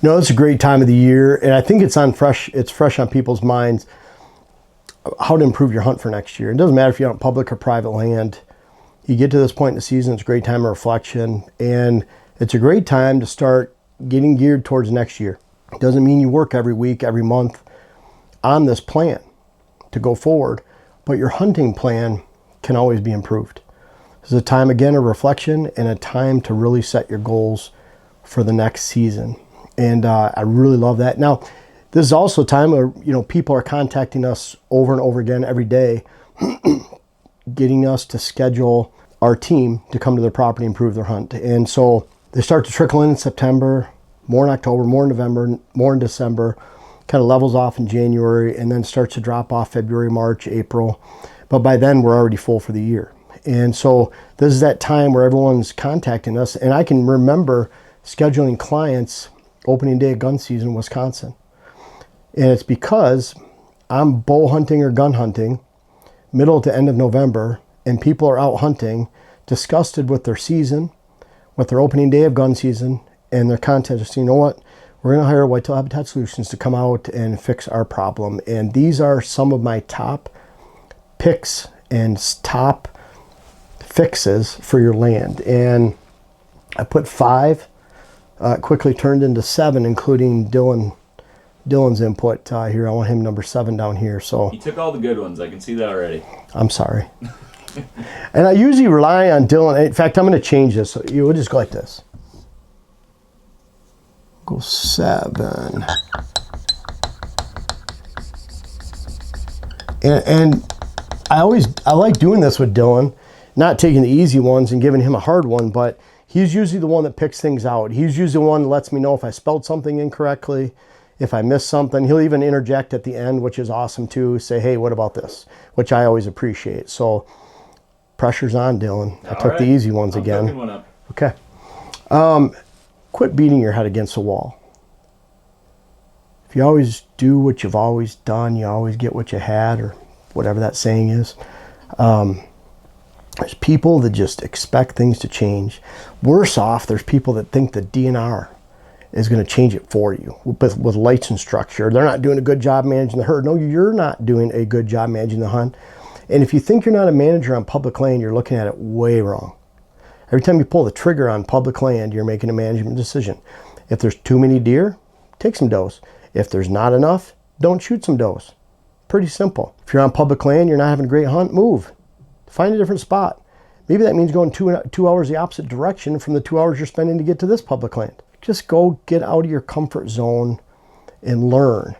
It's a great time of the year, and I think it's fresh on people's minds how to improve your hunt for next year. It doesn't matter if you're on public or private land. You get to this point in the season, it's a great time of reflection, and it's a great time to start getting geared towards next year. It doesn't mean you work every week, every month on this plan to go forward, but your hunting plan can always be improved. This is a time, again, of reflection and a time to really set your goals for the next season. And I really love that. Now, this is also a time where, people are contacting us over and over again every day, getting us to schedule our team to come to their property and improve their hunt. And so they start to trickle in September, more in October, more in November, more in December, kind of levels off in January, and then starts to drop off February, March, April. But by then, we're already full for the year. And so this is that time where everyone's contacting us. And I can remember scheduling clients opening day of gun season in Wisconsin. And it's because I'm bow hunting or gun hunting middle to end of November, and people are out hunting, disgusted with their season, with their opening day of gun season, and their content is, you know what, we're going to hire Whitetail Habitat Solutions to come out and fix our problem. And these are some of my top picks and top fixes for your land. And I put 5, quickly turned into 7, including Dylan's input here. I want him number 7 down here. So he took all the good ones. I can see that already. I'm sorry. And I usually rely on Dylan. In fact, I'm going to change this. So you would just go like this. Go 7. And I like doing this with Dylan, not taking the easy ones and giving him a hard one, but he's usually the one that picks things out. He's usually the one that lets me know if I spelled something incorrectly, if I missed something. He'll even interject at the end, which is awesome too. Say, hey, what about this? Which I always appreciate. So pressure's on, Dylan. I took the easy ones again. Picking one up. Okay. Quit beating your head against the wall. If you always do what you've always done, you always get what you had, or whatever that saying is. There's people that just expect things to change. Worse off, there's people that think the DNR is going to change it for you with lights and structure. They're not doing a good job managing the herd. No, you're not doing a good job managing the hunt. And if you think you're not a manager on public land, you're looking at it way wrong. Every time you pull the trigger on public land, you're making a management decision. If there's too many deer, take some does. If there's not enough, don't shoot some does. Pretty simple. If you're on public land, you're not having a great hunt, move. Find a different spot. Maybe that means going 2 hours the opposite direction from the 2 hours you're spending to get to this public land. Just go get out of your comfort zone and learn.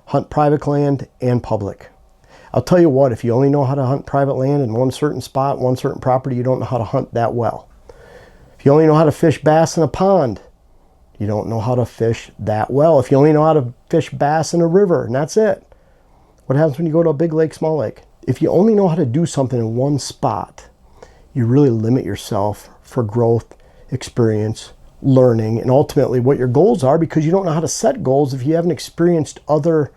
Hunt private land and public. I'll tell you what, if you only know how to hunt private land in one certain spot, one certain property, you don't know how to hunt that well. If you only know how to fish bass in a pond, you don't know how to fish that well. If you only know how to fish bass in a river, and that's it. What happens when you go to a big lake, small lake? If you only know how to do something in one spot, you really limit yourself for growth, experience, learning, and ultimately what your goals are, because you don't know how to set goals if you haven't experienced other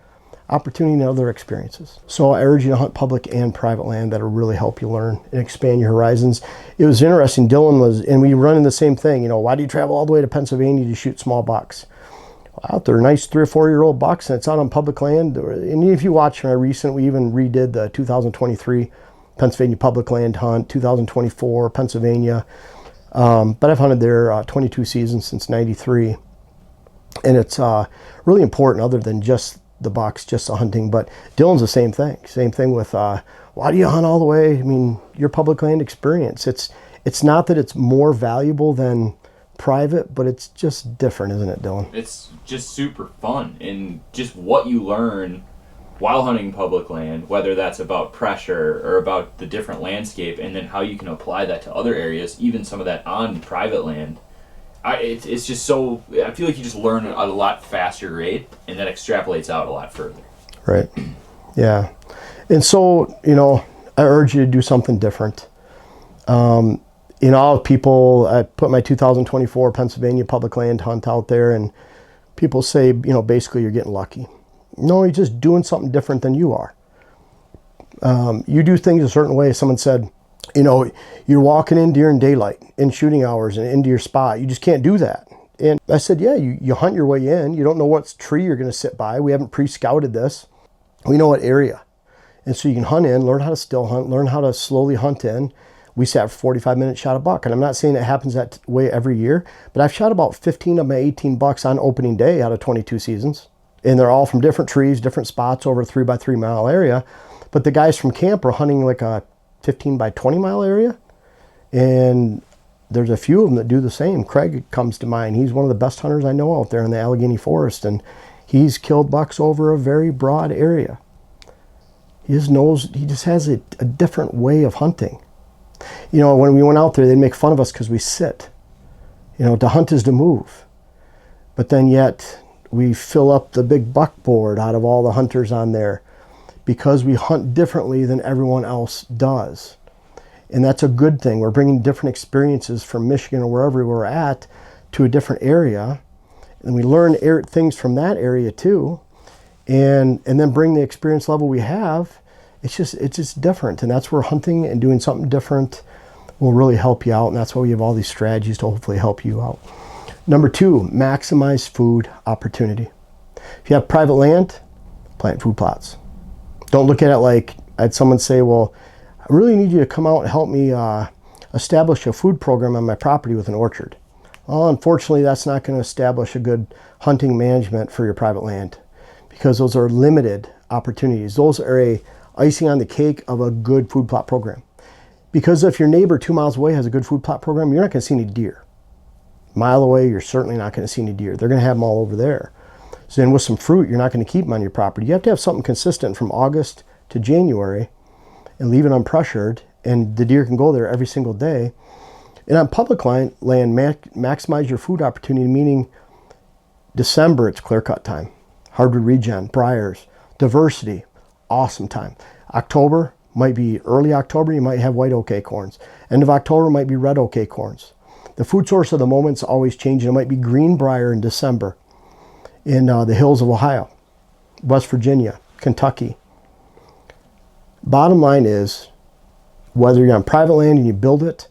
opportunity and other experiences. So I urge you to hunt public and private land. That'll really help you learn and expand your horizons. It was interesting, Dylan was, and we run in the same thing, why do you travel all the way to Pennsylvania to shoot small bucks? Out there, nice 3 or 4 year old bucks, and it's out on public land. And if you watch my recent, we even redid the 2023 Pennsylvania public land hunt, 2024 Pennsylvania. But I've hunted there 22 seasons since '93. And it's really important, other than just the bucks, just the hunting. But Dylan's the same thing. Same thing with why do you hunt all the way? I mean, your public land experience. It's not that it's more valuable than private, but it's just different, isn't it, Dylan? It's just super fun, and just what you learn while hunting public land, whether that's about pressure or about the different landscape, and then how you can apply that to other areas, even some of that on private land. It's just so, I feel like you just learn at a lot faster rate, and that extrapolates out a lot further. Right. Yeah. And so, I urge you to do something different. People, I put my 2024 Pennsylvania public land hunt out there, and people say, basically you're getting lucky. No, you're just doing something different than you are. You do things a certain way. Someone said, you're walking in during daylight, in shooting hours, and into your spot. You just can't do that. And I said, yeah, you hunt your way in. You don't know what tree you're going to sit by. We haven't pre-scouted this. We know what area. And so you can hunt in, learn how to still hunt, learn how to slowly hunt in. We sat for 45 minutes, shot a buck. And I'm not saying it happens that way every year, but I've shot about 15 of my 18 bucks on opening day out of 22 seasons. And they're all from different trees, different spots over a 3 by 3 mile area. But the guys from camp are hunting like a 15 by 20 mile area. And there's a few of them that do the same. Craig comes to mind. He's one of the best hunters I know out there in the Allegheny Forest. And he's killed bucks over a very broad area. He just has a different way of hunting. You know, when we went out there, they'd make fun of us because we sit. You know, to hunt is to move. But then yet, we fill up the big buckboard out of all the hunters on there because we hunt differently than everyone else does. And that's a good thing. We're bringing different experiences from Michigan or wherever we're at to a different area. And we learn things from that area too. And then bring the experience level we have. It's just different. And that's where hunting and doing something different will really help you out. And that's why we have all these strategies to hopefully help you out. Number 2, maximize food opportunity. If you have private land, plant food plots. Don't look at it like, I had someone say, well, I really need you to come out and help me establish a food program on my property with an orchard. Well, unfortunately, that's not going to establish a good hunting management for your private land because those are limited opportunities. Those are a icing on the cake of a good food plot program. Because if your neighbor 2 miles away has a good food plot program, you're not going to see any deer. A mile away, you're certainly not going to see any deer. They're going to have them all over there. So then with some fruit, you're not going to keep them on your property. You have to have something consistent from August to January and leave it unpressured, and the deer can go there every single day. And on public land, maximize your food opportunity, meaning December, it's clear cut time. Hardwood regen, briars, diversity, awesome time. October might be early October, you might have white oak acorns. End of October might be red oak acorns. The food source of the moment's always changing. It might be greenbrier in December in the hills of Ohio, West Virginia, Kentucky. Bottom line is, whether you're on private land and you build it,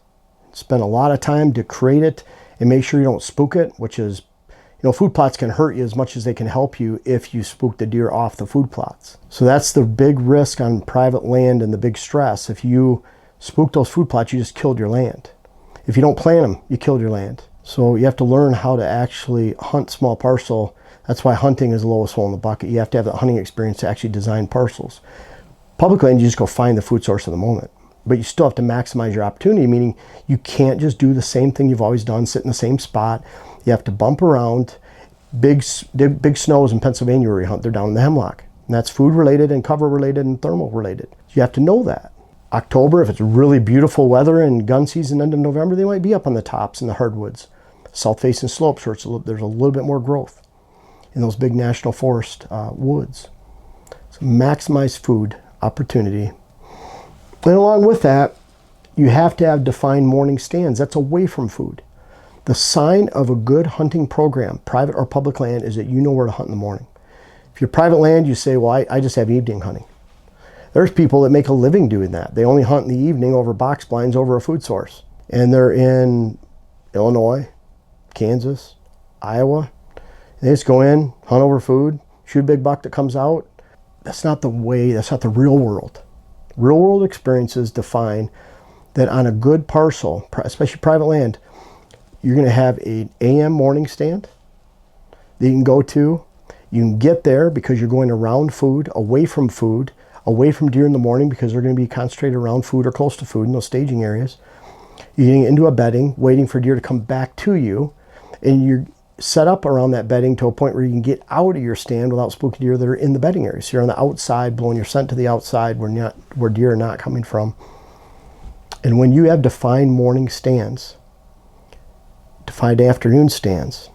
spend a lot of time to create it and make sure you don't spook it, which is, you know, food plots can hurt you as much as they can help you if you spook the deer off the food plots. So that's the big risk on private land and the big stress. If you spook those food plots, you just killed your land. If you don't plant them, you killed your land. So you have to learn how to actually hunt small parcel. That's why hunting is the lowest hole in the bucket. You have to have that hunting experience to actually design parcels. Public land, you just go find the food source of the moment. But you still have to maximize your opportunity, meaning you can't just do the same thing you've always done, sit in the same spot. You have to bump around. Big snows in Pennsylvania where you hunt, they're down in the hemlock. And that's food related and cover related and thermal related. You have to know that. October, if it's really beautiful weather and gun season end of November, they might be up on the tops in the hardwoods. South facing slopes where there's a little bit more growth in those big national forest woods. So maximize food opportunity. And along with that, you have to have defined morning stands. That's away from food. The sign of a good hunting program, private or public land, is that you know where to hunt in the morning. If you're private land, you say, well, I just have evening hunting. There's people that make a living doing that. They only hunt in the evening over box blinds over a food source. And they're in Illinois, Kansas, Iowa. They just go in, hunt over food, shoot a big buck that comes out. That's not the way, that's not the real world. Real world experiences define that on a good parcel, especially private land, you're going to have an AM morning stand that you can go to. You can get there because you're going around food, away from deer in the morning because they're going to be concentrated around food or close to food in those staging areas. You're getting into a bedding, waiting for deer to come back to you, and you're set up around that bedding to a point where you can get out of your stand without spooking deer that are in the bedding area. So you're on the outside, blowing your scent to the outside where deer are not coming from. And when you have defined morning stands, defined afternoon stands,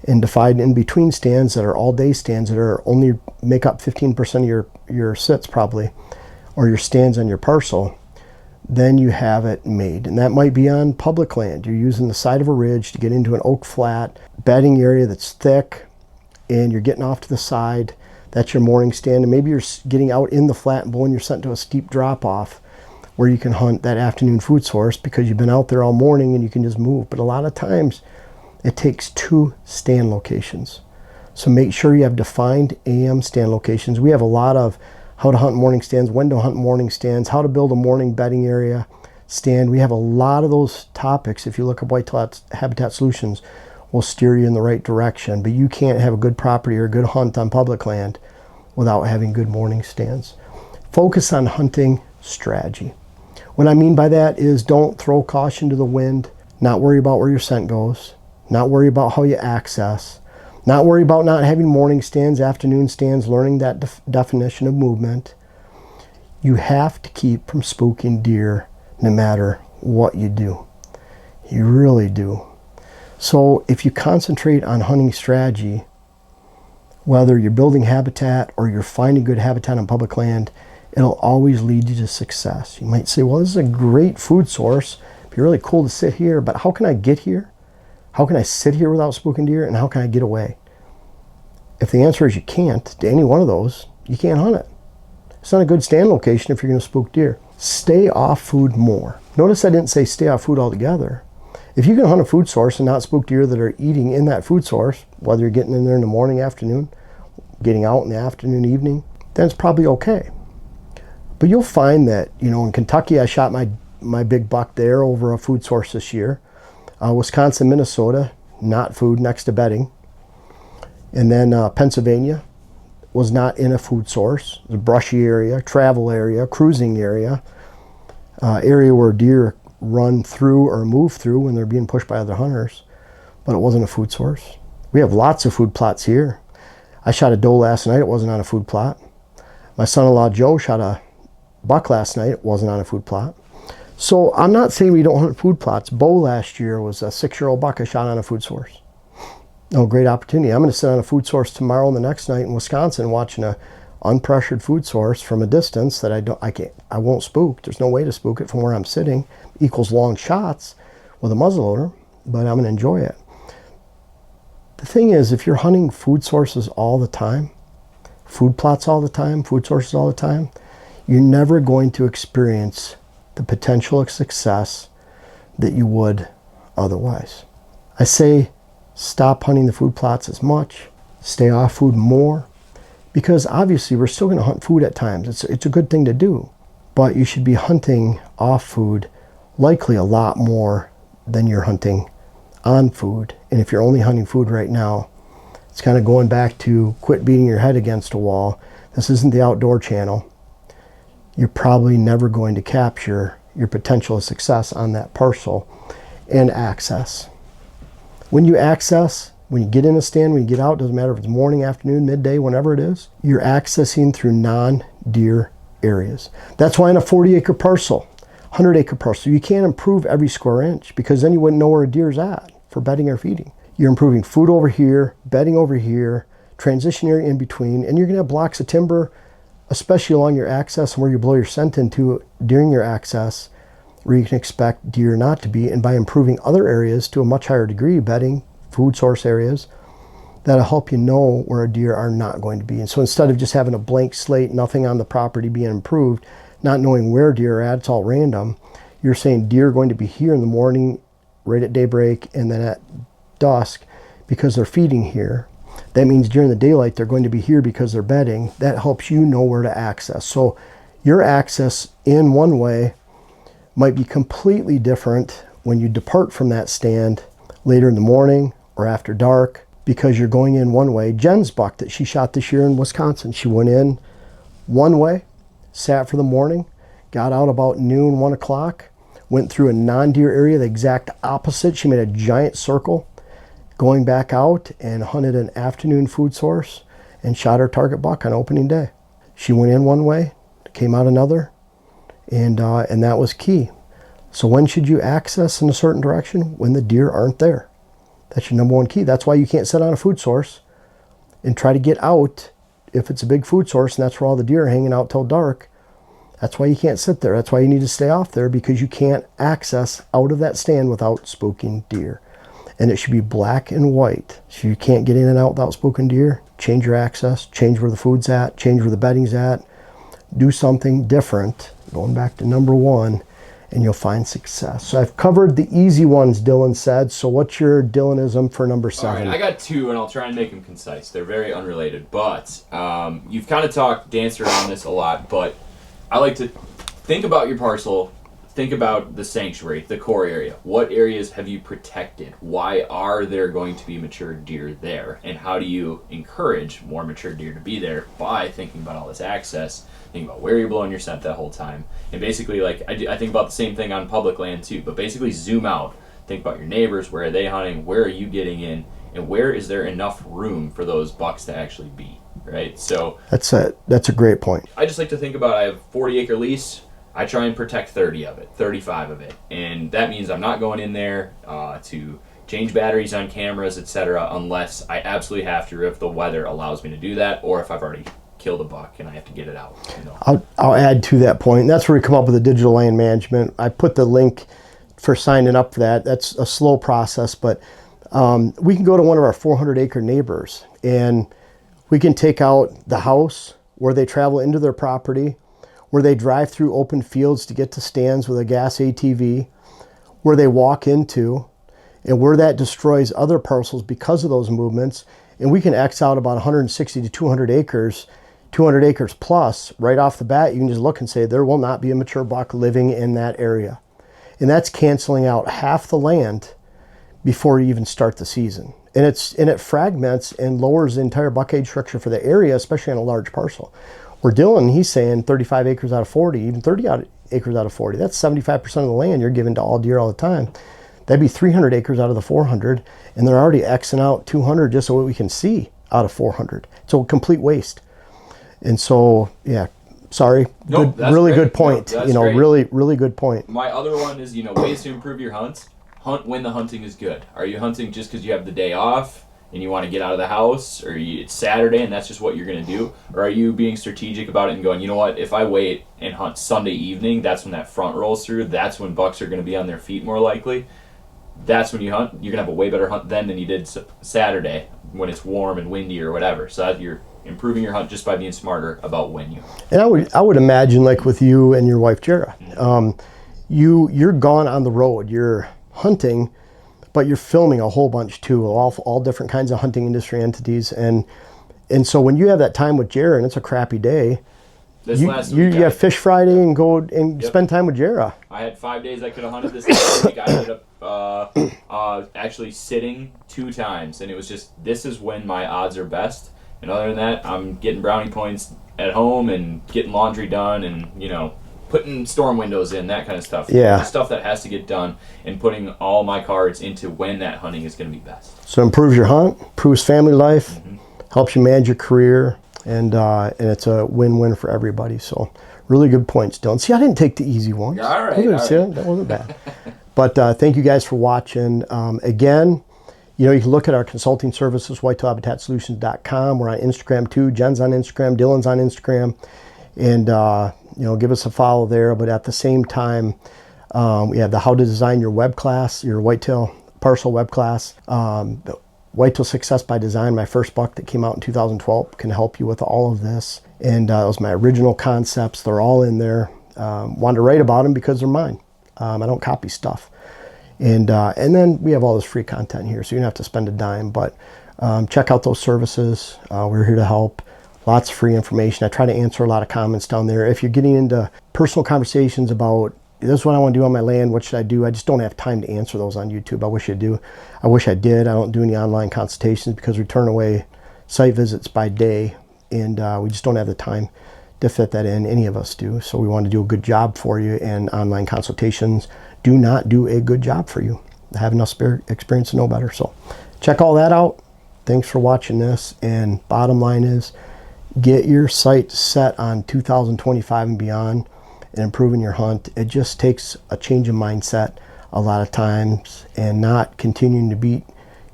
and defined in-between stands that are all-day stands that are only make up 15% of your sits probably, or your stands on your parcel, then you have it made. And that might be on public land. You're using the side of a ridge to get into an oak flat bedding area that's thick, and you're getting off to the side. That's your morning stand. And maybe you're getting out in the flat and blowing your scent to a steep drop-off where you can hunt that afternoon food source because you've been out there all morning and you can just move. But a lot of times, It takes 2 stand locations. So make sure you have defined AM stand locations. We have a lot of how to hunt morning stands, when to hunt morning stands, how to build a morning bedding area stand. We have a lot of those topics. If you look at Whitetail Habitat Solutions, will steer you in the right direction. But you can't have a good property or a good hunt on public land without having good morning stands. Focus on hunting strategy. What I mean by that is don't throw caution to the wind, not worry about where your scent goes, not worry about how you access, not worry about not having morning stands, afternoon stands, learning that definition of movement. You have to keep from spooking deer no matter what you do. You really do. So if you concentrate on hunting strategy, whether you're building habitat or you're finding good habitat on public land, it'll always lead you to success. You might say, well, this is a great food source. It'd be really cool to sit here, but how can I get here? How can I sit here without spooking deer, and how can I get away? If the answer is you can't to any one of those, you can't hunt it. It's not a good stand location if you're going to spook deer. Stay off food more. Notice I didn't say stay off food altogether. If you can hunt a food source and not spook deer that are eating in that food source, whether you're getting in there in the morning, afternoon, getting out in the afternoon, evening, then it's probably okay. But you'll find that, in Kentucky, I shot my big buck there over a food source this year. Wisconsin, Minnesota, not food, next to bedding. And then Pennsylvania was not in a food source. It was a brushy area, travel area, cruising area, area where deer run through or move through when they're being pushed by other hunters, but it wasn't a food source. We have lots of food plots here. I shot a doe last night, it wasn't on a food plot. My son-in-law Joe shot a buck last night, it wasn't on a food plot. So I'm not saying we don't hunt food plots. Bo last year was a 6-year-old buck I shot on a food source. No, great opportunity. I'm going to sit on a food source tomorrow and the next night in Wisconsin watching a unpressured food source from a distance that I won't spook. There's no way to spook it from where I'm sitting. Equals long shots with a muzzleloader, but I'm going to enjoy it. The thing is, if you're hunting food sources all the time, food plots all the time, food sources all the time, you're never going to experience the potential of success that you would otherwise. I say stop hunting the food plots as much, stay off food more, because obviously we're still going to hunt food at times. It's a good thing to do, but you should be hunting off food likely a lot more than you're hunting on food. And if you're only hunting food right now, it's kind of going back to quit beating your head against a wall. This isn't the outdoor channel. You're probably never going to capture your potential of success on that parcel and access. When you access, when you get in a stand, when you get out, doesn't matter if it's morning, afternoon, midday, whenever it is, you're accessing through non-deer areas. That's why in a 40-acre parcel, 100-acre parcel, you can't improve every square inch because then you wouldn't know where a deer's at for bedding or feeding. You're improving food over here, bedding over here, transition area in between, and you're going to have blocks of timber, especially along your access and where you blow your scent into during your access, where you can expect deer not to be. And by improving other areas to a much higher degree, bedding, food source areas, that'll help you know where a deer are not going to be. And so instead of just having a blank slate, nothing on the property being improved, not knowing where deer are at, it's all random, you're saying deer are going to be here in the morning, right at daybreak, and then at dusk because they're feeding here. That means during the daylight they're going to be here because they're bedding. That helps you know where to access. So your access in one way might be completely different when you depart from that stand later in the morning or after dark because you're going in one way. Jen's buck that she shot this year in Wisconsin, she went in one way, sat for the morning, got out about noon, 1 o'clock, went through a non-deer area, the exact opposite. She made a giant circle going back out and hunted an afternoon food source and shot her target buck on opening day. She went in one way, came out another, and that was key. So when should you access in a certain direction? When the deer aren't there. That's your number one key. That's why you can't sit on a food source and try to get out if it's a big food source and that's where all the deer are hanging out till dark. That's why you can't sit there. That's why you need to stay off there, because you can't access out of that stand without spooking deer. And it should be black and white. So you can't get in and out without spooking deer. Change your access, change where the food's at, change where the bedding's at. Do something different, going back to number one, and you'll find success. So I've covered the easy ones, Dylan said. So what's your Dylanism for number 7? All right, I got 2, and I'll try and make them concise. They're very unrelated, but you've kind of danced around this a lot, but I like to think about your parcel, think about the sanctuary, the core area. What areas have you protected? Why are there going to be mature deer there? And how do you encourage more mature deer to be there by thinking about all this access, thinking about where you're blowing your scent that whole time? And basically, like, I think about the same thing on public land too, but basically zoom out. Think about your neighbors, where are they hunting, where are you getting in, and where is there enough room for those bucks to actually be, right? So that's a great point. I just like to think about, I have a 40-acre lease. I try and protect 30 of it, 35 of it. And that means I'm not going in there to change batteries on cameras, etc., unless I absolutely have to, or if the weather allows me to do that, or if I've already killed a buck and I have to get it out. You know? I'll add to that point. And that's where we come up with the digital land management. I put the link for signing up for that. That's a slow process, but we can go to one of our 400-acre neighbors, and we can take out the house where they travel into their property, where they drive through open fields to get to stands with a gas ATV, where they walk into, and where that destroys other parcels because of those movements. And we can X out about 160 to 200 acres, 200 acres plus, right off the bat. You can just look and say, there will not be a mature buck living in that area. And that's canceling out half the land before you even start the season. And it fragments and lowers the entire buck age structure for the area, especially on a large parcel. Where Dylan, he's saying 35 acres out of 40, even 30 acres out of 40. That's 75% of the land you're giving to all deer all the time. That'd be 300 acres out of the 400, and they're already Xing out 200 just so we can see out of 400. So a complete waste. And so, yeah, sorry. Nope, really great. good point. No, great. Really good point. My other one is, ways to improve your hunts. Hunt when the hunting is good. Are you hunting just because you have the day off and you want to get out of the house, or it's Saturday and that's just what you're going to do? Or are you being strategic about it and going, you know what, if I wait and hunt Sunday evening, that's when that front rolls through, that's when bucks are going to be on their feet more likely. That's when you hunt. You're going to have a way better hunt then than you did Saturday when it's warm and windy or whatever. So you're improving your hunt just by being smarter about when you hunt. And I would imagine, like with you and your wife, Jara, you're gone on the road. You're hunting, but you're filming a whole bunch too, all different kinds of hunting industry entities. And so when you have that time with Jara and it's a crappy day, you have Fish Friday and go and spend time with Jara. I had 5 days I could have hunted this last week. I ended up actually sitting 2 times, and it was just, this is when my odds are best. And other than that, I'm getting brownie points at home and getting laundry done and, putting storm windows in, that kind of stuff. Yeah. The stuff that has to get done, and putting all my cards into when that hunting is going to be best. So it improves your hunt, improves family life, helps you manage your career, and it's a win-win for everybody. So really good points, Dylan. See, I didn't take the easy ones. All right. That wasn't bad. But thank you guys for watching. Again, you can look at our consulting services, whitetailhabitatsolutions.com. We're on Instagram too. Jen's on Instagram. Dylan's on Instagram. And, give us a follow there. But at the same time, we have the How to Design Your Web class, your Whitetail Parcel Web class. Whitetail Success by Design, my first book that came out in 2012, can help you with all of this. And those are my original concepts. They're all in there. Wanted to write about them because they're mine. I don't copy stuff. And then we have all this free content here, so you don't have to spend a dime. But check out those services. We're here to help. Lots of free information. I try to answer a lot of comments down there. If you're getting into personal conversations about, this is what I want to do on my land, what should I do? I just don't have time to answer those on YouTube. I wish I do. I wish I did. I don't do any online consultations because we turn away site visits by day, and we just don't have the time to fit that in. Any of us do. So we want to do a good job for you, and online consultations do not do a good job for you. I have enough experience to know better. So check all that out. Thanks for watching this. And bottom line is, get your sights set on 2025 and beyond and improving your hunt. It just takes a change of mindset a lot of times, and not continuing to beat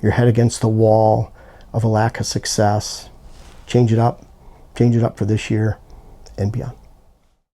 your head against the wall of a lack of success. Change it up for this year and beyond.